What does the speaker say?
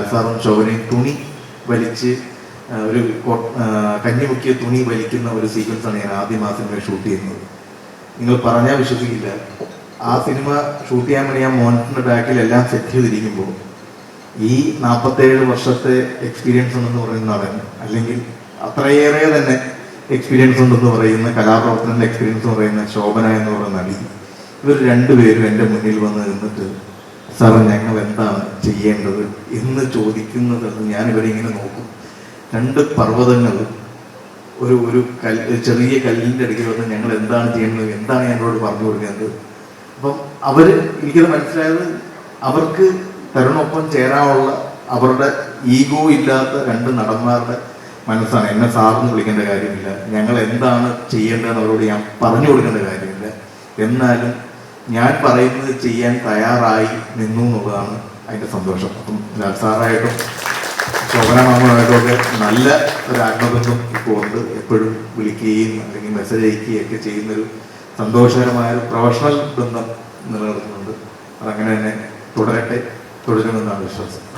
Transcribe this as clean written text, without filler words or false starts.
ലാൽസാറും ശോഭനയും തുണി വലിച്ച് ഒരു കഞ്ഞി മുക്കിയ തുണി വലിക്കുന്ന ഒരു സീക്വൻസാണ് ഞാൻ ആദ്യം ആ സിനിമ ഷൂട്ട് ചെയ്യുന്നത്. നിങ്ങൾ പറഞ്ഞാൽ വിശ്വസിക്കില്ല, ആ സിനിമ ഷൂട്ട് ചെയ്യാൻ വേണ്ടി ഞാൻ മോണിറ്ററിന്റെ ബാക്കിൽ എല്ലാം സെറ്റ് ചെയ്തിരിക്കുമ്പോൾ ഈ 47 വർഷത്തെ എക്സ്പീരിയൻസ് ഉണ്ടെന്ന് പറയുന്ന നടൻ, അല്ലെങ്കിൽ അത്രയേറെ തന്നെ എക്സ്പീരിയൻസ് ഉണ്ടെന്ന് പറയുന്ന കലാപ്രവർത്തനത്തിന്റെ എക്സ്പീരിയൻസ് എന്ന് പറയുന്ന ശോഭന എന്ന് പറയുന്ന നടി, ഇവർ രണ്ടുപേരും എൻ്റെ മുന്നിൽ വന്ന് നിന്നിട്ട് സാർ ഞങ്ങൾ എന്താണ് ചെയ്യേണ്ടത് എന്ന് ചോദിക്കുന്നതെന്ന് ഞാൻ ഇവരെ ഇങ്ങനെ നോക്കും. രണ്ട് പർവ്വതങ്ങൾ ഒരു ചെറിയ കല്ലിൻ്റെ അടുക്കൽ വന്ന് ഞങ്ങൾ എന്താണ് ചെയ്യേണ്ടത്, എന്താണ് ഞങ്ങളോട് പറഞ്ഞു കൊടുക്കേണ്ടത്. അപ്പം എനിക്കത് മനസ്സിലായത്, അവർക്ക് തരുണൊപ്പം ചേരാനുള്ള അവരുടെ ഈഗോ ഇല്ലാത്ത രണ്ട് നടന്മാരുടെ മനസ്സാണ്. എന്നെ സാറിന് വിളിക്കേണ്ട കാര്യമില്ല, ഞങ്ങൾ എന്താണ് ചെയ്യേണ്ടതെന്ന് അവരോട് ഞാൻ പറഞ്ഞു കൊടുക്കേണ്ട കാര്യമില്ല, എന്നാലും ഞാൻ പറയുന്നത് ചെയ്യാൻ തയ്യാറായി നിന്നു എന്നുള്ളതാണ് അതിൻ്റെ സന്തോഷം. അപ്പം ലാൽസാറായിട്ടും ശോഭന മാമനായിട്ടുമൊക്കെ നല്ല ഒരു ആത്മബന്ധം ഇപ്പോൾ ഉണ്ട്. എപ്പോഴും വിളിക്കുകയും അല്ലെങ്കിൽ മെസ്സേജ് അയക്കുകയും ഒക്കെ ചെയ്യുന്നൊരു സന്തോഷകരമായ ഒരു പ്രൊഫഷണൽ ബന്ധം നിലനിർത്തുന്നുണ്ട്. അതങ്ങനെ തന്നെ തുടരുമെന്നാണ് വിശ്വാസം.